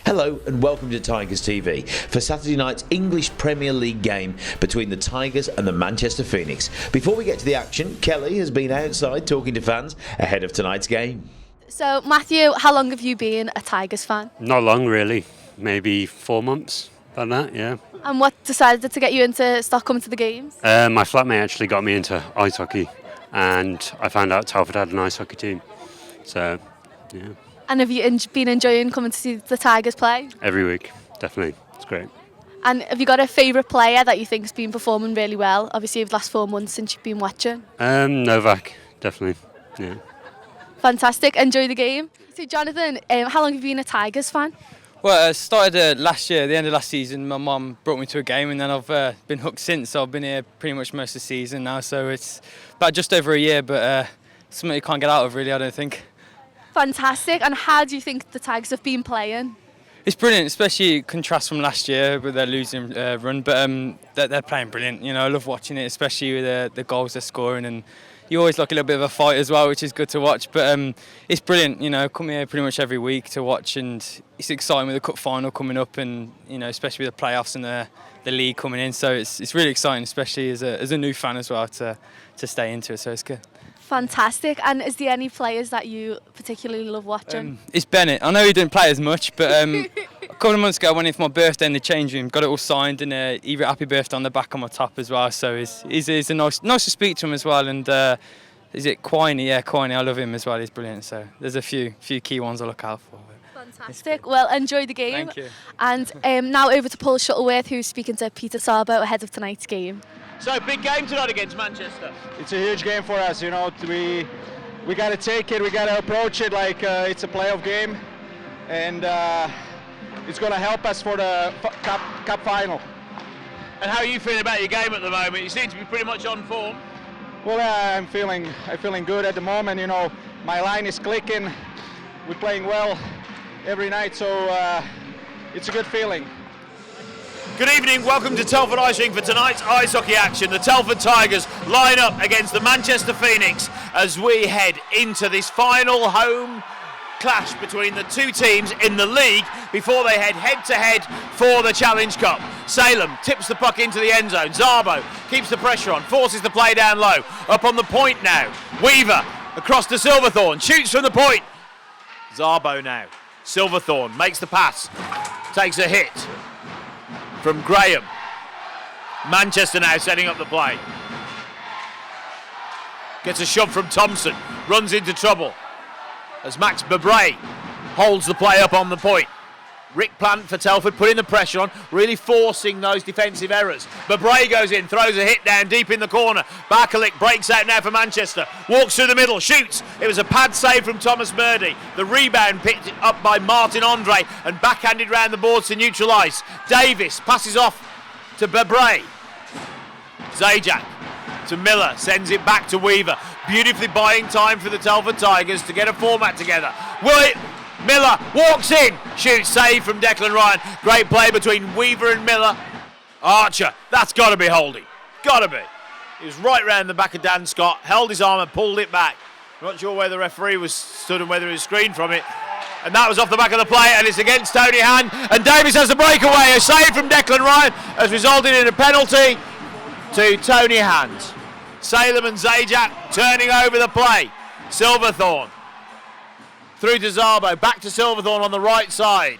Hello and welcome to Tigers TV for Saturday night's English Premier League game between the Tigers and the Manchester Phoenix. Before we get to the action, Kelly has been outside talking to fans ahead of tonight's game. So, Matthew, how long have you been a Tigers fan? Not long, really. Maybe 4 months, about that, yeah. And what decided to get you into start coming to the games? My flatmate actually got me into ice hockey, and I found out Telford had an ice hockey team. So, yeah. And have you been enjoying coming to see the Tigers play? Every week, definitely. It's great. And have you got a favourite player that you think's been performing really well? Obviously, over the last 4 months since you've been watching. Novak, definitely, yeah. Fantastic. Enjoy the game. So, Jonathan, how long have you been a Tigers fan? Well, I started last year, the end of last season. My mum brought me to a game, and then I've been hooked since. So I've been here pretty much most of the season now. So it's about just over a year, but something you can't get out of, really, I don't think. Fantastic. And how do you think the Tigers have been playing? It's brilliant, especially contrast from last year with their losing run. But they're playing brilliant. You know, I love watching it, especially with the goals they're scoring. And you always like a little bit of a fight as well, which is good to watch. But it's brilliant. You know, come here pretty much every week to watch, and it's exciting with the cup final coming up, and you know, especially with the playoffs and the league coming in. So it's really exciting, especially as a new fan as well to stay into it. So it's good. Fantastic. And is there any players that you particularly love watching? It's Bennett. I know he didn't play as much, but a couple of months ago I went in for my birthday in the change room, got it all signed, and he wrote happy birthday on the back on my top as well. So he's a nice to speak to him as well. And is it Quiney? Yeah, Quiney. I love him as well. He's brilliant. So there's a few key ones I look out for. Fantastic. Well, enjoy the game. Thank you. And now over to Paul Shuttleworth, who's speaking to Peter Sarbo ahead of tonight's game. So, big game tonight against Manchester. It's a huge game for us, you know. We got to take it, we got to approach it like it's a playoff game, and it's going to help us for the cup final. And how are you feeling about your game at the moment? You seem to be pretty much on form. Well, I'm feeling good at the moment. You know, my line is clicking. We're playing well every night, so it's a good feeling. Good evening, welcome to Telford Ice Rink for tonight's ice hockey action. The Telford Tigers line up against the Manchester Phoenix as we head into this final home clash between the two teams in the league before they head to head for the Challenge Cup. Salem tips the puck into the end zone. Zarbo keeps the pressure on, forces the play down low. Up on the point now. Weaver across to Silverthorne, shoots from the point. Zarbo now. Silverthorne makes the pass, takes a hit from Graham. Manchester now setting up the play. Gets a shove from Thompson, runs into trouble as Max Babray holds the play up on the point. Rick Plant for Telford putting the pressure on, really forcing those defensive errors. Babray goes in, throws a hit down deep in the corner. Barkalik breaks out now for Manchester, walks through the middle, shoots. It was a pad save from Thomas Murdy. The rebound picked up by Martin Andre and backhanded round the boards to neutralise. Davis passes off to Babray. Zajac to Miller, sends it back to Weaver. Beautifully buying time for the Telford Tigers to get a format together. Will it? Miller walks in, shoots, save from Declan Ryan. Great play between Weaver and Miller. Archer, that's got to be holding. Got to be. He was right round the back of Dan Scott, held his arm and pulled it back. I'm not sure where the referee was stood and whether he was screened from it. And that was off the back of the play, and it's against Tony Han. And Davis has the breakaway. A save from Declan Ryan has resulted in a penalty to Tony Hans. Salem and Zajac turning over the play. Silverthorne through to Zarbo, back to Silverthorne on the right side.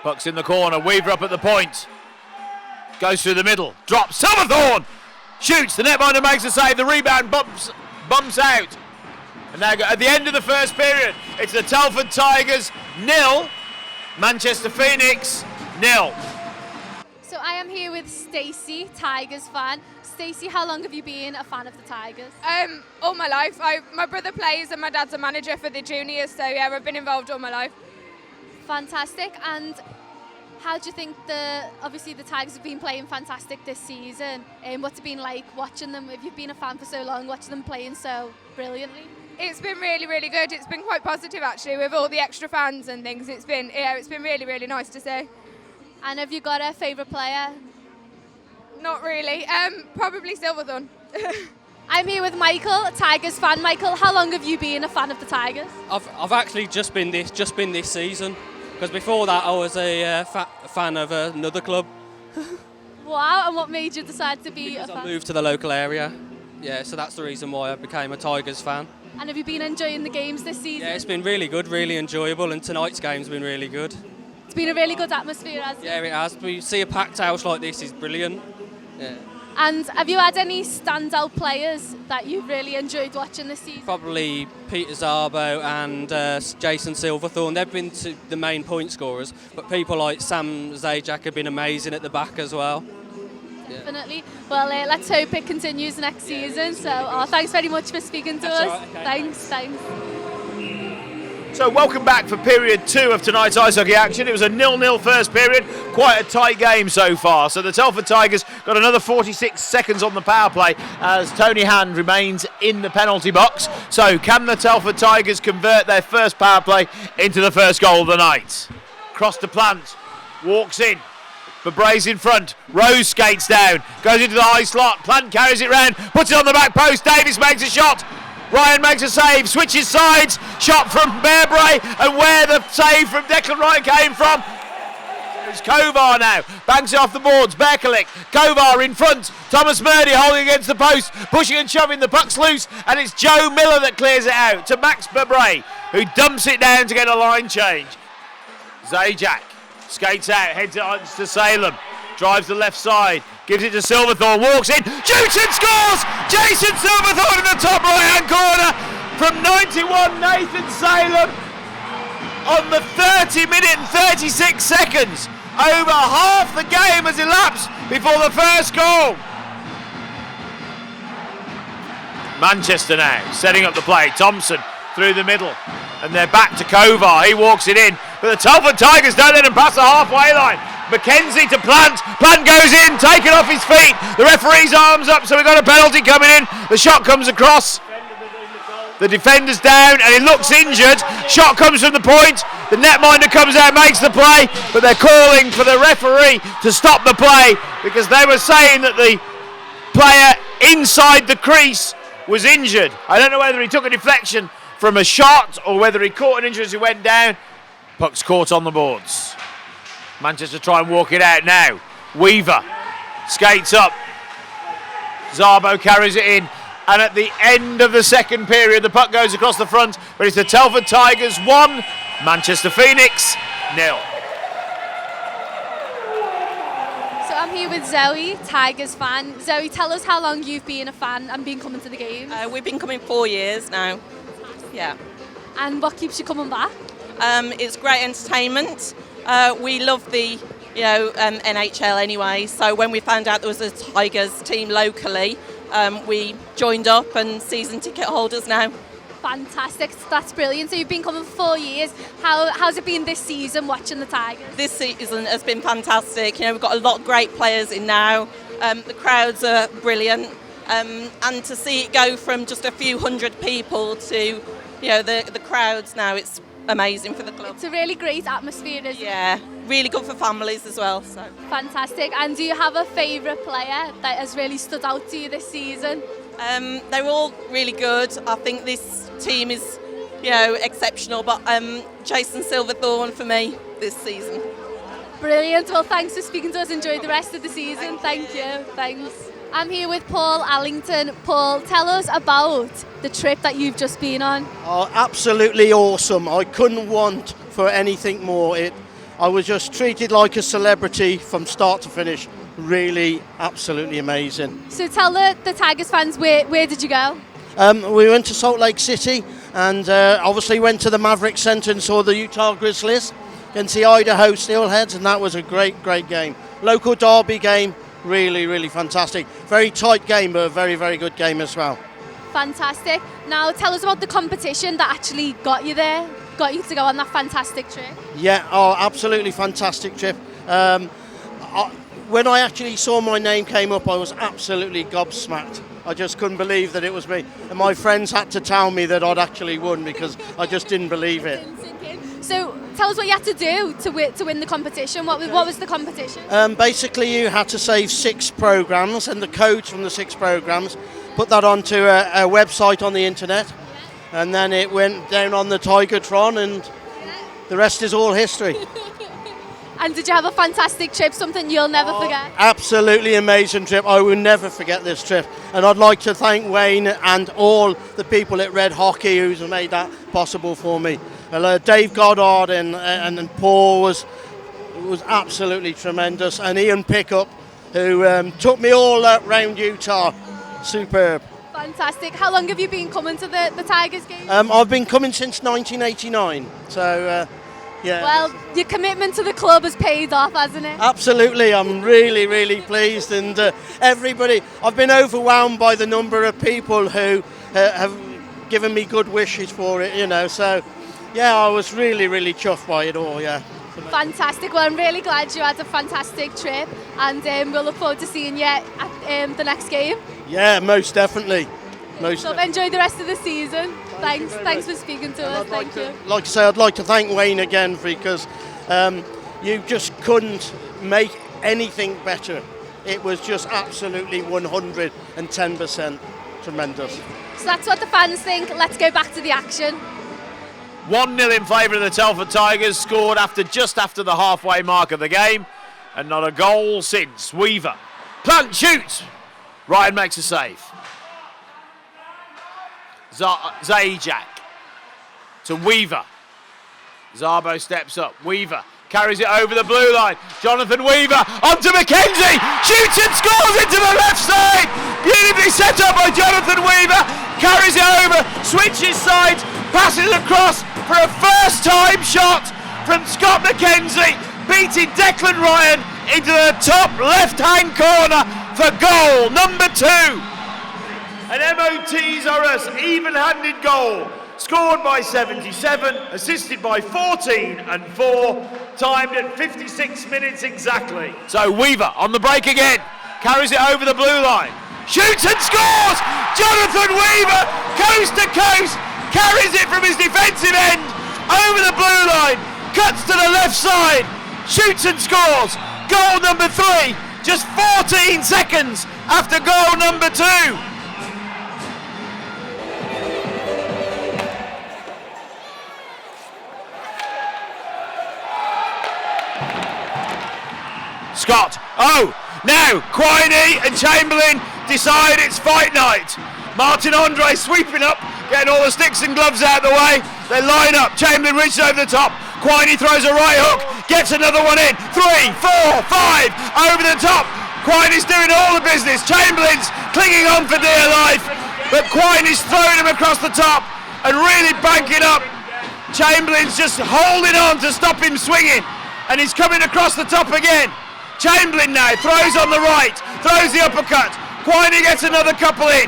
Puck's in the corner, Weaver up at the point. Goes through the middle, drops, Silverthorne! Shoots, the netminder makes a save, the rebound bumps out. And now at the end of the first period, it's the Telford Tigers 0, Manchester Phoenix 0. So I am here with Stacey, Tigers fan. Stacey, how long have you been a fan of the Tigers? All my life. My brother plays and my dad's a manager for the juniors, so yeah, I've been involved all my life. Fantastic. And how do you think obviously the Tigers have been playing fantastic this season? What's it been like watching them? If you've been a fan for so long, watching them playing so brilliantly? It's been really, really good. It's been quite positive actually with all the extra fans and things. It's been really, really nice to see. And have you got a favourite player? Not really. Probably Silverthorne. I'm here with Michael, a Tigers fan. Michael, how long have you been a fan of the Tigers? I've actually just been this season, because before that I was a fan of another club. Wow, and what made you decide to be Because a I fan? moved to the local area. Yeah, so that's the reason why I became a Tigers fan. And have you been enjoying the games this season? Yeah, it's been really good, really enjoyable, and tonight's game's been really good. It's been a really good atmosphere, hasn't it? Yeah, it has. We see a packed house like this is brilliant. Yeah. And have you had any standout players that you've really enjoyed watching this season? Probably Peter Zabo and Jason Silverthorne. They've been the main point scorers, but people like Sam Zajac have been amazing at the back as well. Definitely. Well, let's hope it continues next season. So, thanks very much for speaking to That's us. all right, okay. Thanks. So welcome back for period 2 of tonight's ice hockey action. It was a 0-0 first period, quite a tight game so far. So the Telford Tigers got another 46 seconds on the power play as Tony Hand remains in the penalty box. So can the Telford Tigers convert their first power play into the first goal of the night? Cross to Plant, walks in. Bebray's in front, Rose skates down, goes into the high slot, Plant carries it round, puts it on the back post, Davis makes a shot. Ryan makes a save, switches sides, shot from Berbray, and where the save from Declan Ryan came from. It's Kovar now, bangs it off the boards, Berkelik, Kovar in front, Thomas Murdy holding against the post, pushing and shoving, the puck's loose, and it's Joe Miller that clears it out to Max Berbray, who dumps it down to get a line change. Zajac skates out, heads it on to Salem, drives the left side, gives it to Silverthorne, walks in, shoots and scores! Jason Silverthorne in the top right-hand corner from 91, Nathan Salem on the 30-minute and 36 seconds. Over half the game has elapsed before the first goal. Manchester now setting up the play. Thompson through the middle, and they're back to Kovar. He walks it in, but the Telford Tigers don't let him pass the halfway line. Mackenzie to Plant. Plant goes in, taken off his feet. The referee's arms up, so we've got a penalty coming in. The shot comes across. The defender's down, and he looks injured. Shot comes from the point. The netminder comes out, makes the play, but they're calling for the referee to stop the play because they were saying that the player inside the crease was injured. I don't know whether he took a deflection from a shot or whether he caught an injury as he went down. Puck's caught on the boards. Manchester try and walk it out now. Weaver skates up. Zabo carries it in. And at the end of the second period, the puck goes across the front. But it's the Telford Tigers 1, Manchester Phoenix 0. So I'm here with Zoe, Tigers fan. Zoe, tell us how long you've been a fan and been coming to the game. We've been coming 4 years now. Yeah. And what keeps you coming back? It's great entertainment. We love the NHL anyway, so when we found out there was a Tigers team locally, we joined up and season ticket holders now. Fantastic, that's brilliant. So you've been coming for 4 years. How's it been this season watching the Tigers? This season has been fantastic. We've got a lot of great players in now. The crowds are brilliant, and to see it go from just a few hundred people to the crowds now, it's amazing for the club. It's a really great atmosphere, isn't it? Yeah, really good for families as well. So Fantastic. And do you have a favourite player that has really stood out to you this season? they're all really good. I think this team is, exceptional. But Jason Silverthorne for me this season. Brilliant. Well, thanks for speaking to us. Enjoy the rest of the season. Thank you. Thanks. I'm here with Paul Allington. Paul, tell us about the trip that you've just been on. Oh, absolutely awesome. I couldn't want for anything more. I was just treated like a celebrity from start to finish. Really, absolutely amazing. So tell the Tigers fans, where did you go? We went to Salt Lake City and obviously went to the Maverick Centre and saw the Utah Grizzlies against the Idaho Steelheads, and that was a great game. Local derby game, really fantastic. Very tight game, but a very good game as well. Fantastic. Now tell us about the competition that actually got you there, got you to go on that fantastic trip. Yeah, absolutely fantastic trip. When I actually saw my name came up, I was absolutely gobsmacked. I just couldn't believe that it was me. And my friends had to tell me that I'd actually won because I just didn't believe it. So tell us what you had to do to win the competition. What was the competition? Basically, you had to save 6 programs, and the codes from the 6 programs put that onto a website on the internet, and then it went down on the Tigertron, and the rest is all history. And did you have a fantastic trip, something you'll never forget? Absolutely amazing trip. I will never forget this trip. And I'd like to thank Wayne and all the people at Red Hockey who's made that possible for me. Dave Goddard and Paul was absolutely tremendous. And Ian Pickup, who took me all round Utah. Superb. Fantastic. How long have you been coming to the Tigers game? I've been coming since 1989. So... yeah. Well, your commitment to the club has paid off, hasn't it? Absolutely, I'm really, really pleased, and everybody, I've been overwhelmed by the number of people who have given me good wishes for it, so yeah, I was really, really chuffed by it all, yeah. Fantastic. Well, I'm really glad you had a fantastic trip, and we'll look forward to seeing you at the next game. Yeah, most definitely. So enjoy the rest of the season. Thanks for speaking to us. Thank you. Like I say, I'd like to thank Wayne again because you just couldn't make anything better. It was just absolutely 110% tremendous. So that's what the fans think. Let's go back to the action. 1-0 in favour of the Telford Tigers, scored just after the halfway mark of the game, and not a goal since. Weaver, Plant shoots. Ryan makes a save. Zajac to Weaver. Zabo steps up. Weaver carries it over the blue line. Jonathan Weaver onto McKenzie. Shoots and scores into the left side. Beautifully set up by Jonathan Weaver. Carries it over, switches sides, passes across for a first time shot from Scott McKenzie, beating Declan Ryan into the top left hand corner for goal number 2. An MOT's Urus even-handed goal, scored by 77, assisted by 14 and 4, timed at 56 minutes exactly. So Weaver on the break again, carries it over the blue line, shoots and scores! Jonathan Weaver, coast to coast, carries it from his defensive end, over the blue line, cuts to the left side, shoots and scores! Goal number 3, just 14 seconds after goal number 2. Scott, now Quiney and Chamberlain decide it's fight night. Martin Andre sweeping up, getting all the sticks and gloves out of the way. They line up, Chamberlain reaches over the top. Quiney throws a right hook, gets another one in. 3, 4, 5, over the top. Quiney's doing all the business. Chamberlain's clinging on for dear life, but Quiney's throwing him across the top and really banking up. Chamberlain's just holding on to stop him swinging, and he's coming across the top again. Chamberlain now throws on the right, throws the uppercut. Quiney gets another couple in.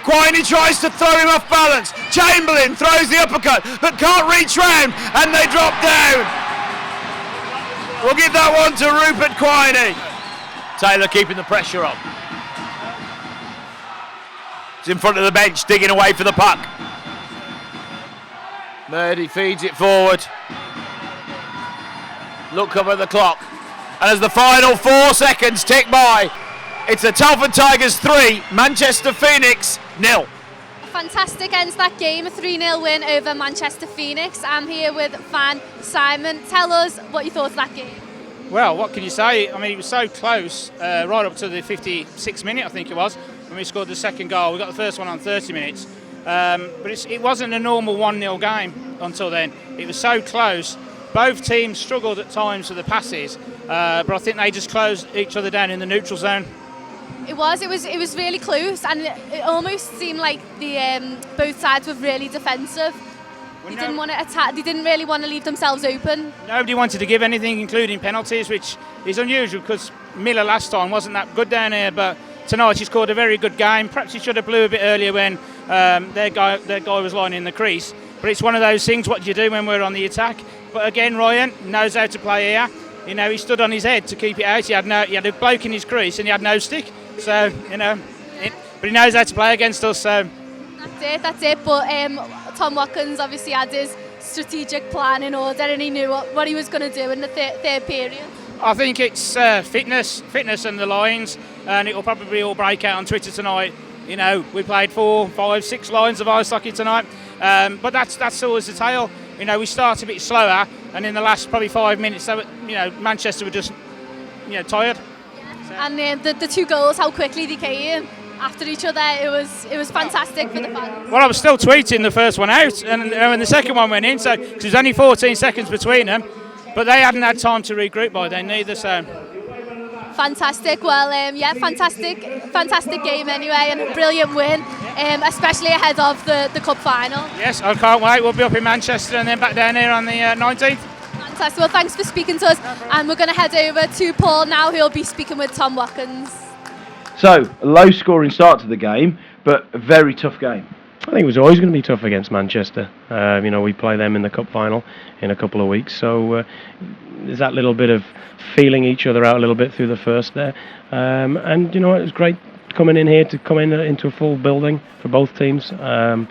Quiney tries to throw him off balance. Chamberlain throws the uppercut, but can't reach round, and they drop down. We'll give that one to Rupert Quiney. Taylor keeping the pressure up. He's in front of the bench, digging away for the puck. Murdy feeds it forward. Look up at the clock. And as the final 4 seconds tick by, it's the Telford Tigers 3, Manchester Phoenix 0. Fantastic ends that game, a 3-0 win over Manchester Phoenix. I'm here with fan Simon. Tell us what you thought of that game. Well, what can you say? I mean, it was so close, right up to the 56th minute, I think it was, when we scored the second goal. We got the first one on 30 minutes. But it wasn't a normal 1-0 game until then. It was so close. Both teams struggled at times with the passes, but I think they just closed each other down in the neutral zone. It was really close, and it almost seemed like the both sides were really defensive. They didn't want to attack. They didn't really want to leave themselves open. Nobody wanted to give anything, including penalties, which is unusual because Miller last time wasn't that good down here, but tonight he scored a very good game. Perhaps he should have blew a bit earlier when their guy was lying in the crease. But it's one of those things. What do you do when we're on the attack? But again, Ryan knows how to play here. You know, he stood on his head to keep it out. He had a bloke in his crease and he had no stick. So, but he knows how to play against us. So that's it. But Tom Watkins obviously had his strategic plan in order, and he knew what he was going to do in the third period. I think it's fitness and the lines, and it will probably all break out on Twitter tonight. You know, we played 4, 5, 6 lines of ice hockey tonight, but that's always the tale. You know, we start a bit slower, and in the last probably 5 minutes, Manchester were just tired. And the 2 goals, how quickly they came after each other, it was fantastic for the fans. Well, I was still tweeting the first one out, and when the second one went in, so it was only 14 seconds between them, but they hadn't had time to regroup by then neither. So fantastic. Well, fantastic game anyway, and a brilliant win, especially ahead of the cup final. Yes, I can't wait. We'll be up in Manchester and then back down here on the 19th. Fantastic. Well, thanks for speaking to us, and we're going to head over to Paul now, who'll be speaking with Tom Watkins. So, a low-scoring start to the game, but a very tough game. I think it was always going to be tough against Manchester. We play them in the cup final in a couple of weeks, so there's that little bit of feeling each other out a little bit through the first there. And it was great coming in here to come into a full building for both teams, and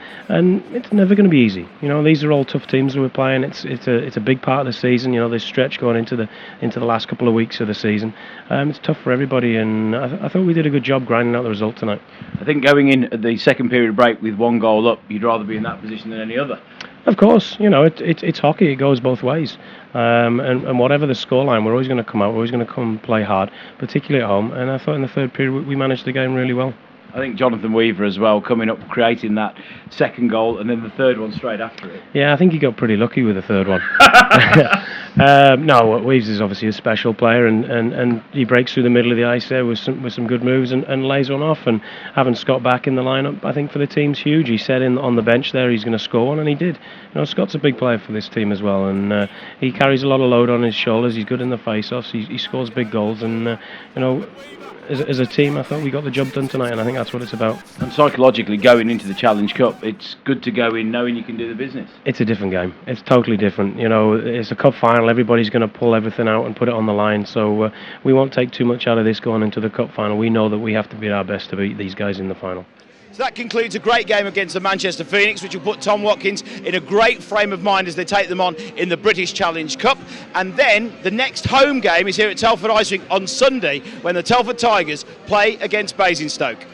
it's never going to be easy. These are all tough teams that we're playing. It's a big part of the season. This stretch going into the last couple of weeks of the season. It's tough for everybody, and I thought we did a good job grinding out the result tonight. I think going in at the second period break with 1 goal up, you'd rather be in that position than any other. Of course, it's hockey. It goes both ways. And whatever the scoreline, we're always going to come out. We're always going to come play hard, particularly at home. And I thought in the third period we managed the game really well. I think Jonathan Weaver as well, coming up, creating that second goal, and then the third one straight after it. Yeah, I think he got pretty lucky with the third one. No, Weaves is obviously a special player, and he breaks through the middle of the ice there with some good moves and lays one off. And having Scott back in the lineup, I think for the team's huge. He said on the bench there he's going to score one, and he did. Scott's a big player for this team as well, and he carries a lot of load on his shoulders. He's good in the face-offs. He scores big goals, and as a team, I thought we got the job done tonight, and I think that's what it's about. And psychologically, going into the Challenge Cup, it's good to go in knowing you can do the business. It's a different game. It's totally different. It's a cup final. Everybody's going to pull everything out and put it on the line. So we won't take too much out of this going into the cup final. We know that we have to be our best to beat these guys in the final. So that concludes a great game against the Manchester Phoenix, which will put Tom Watkins in a great frame of mind as they take them on in the British Challenge Cup. And then the next home game is here at Telford Ice Rink on Sunday, when the Telford Tigers play against Basingstoke.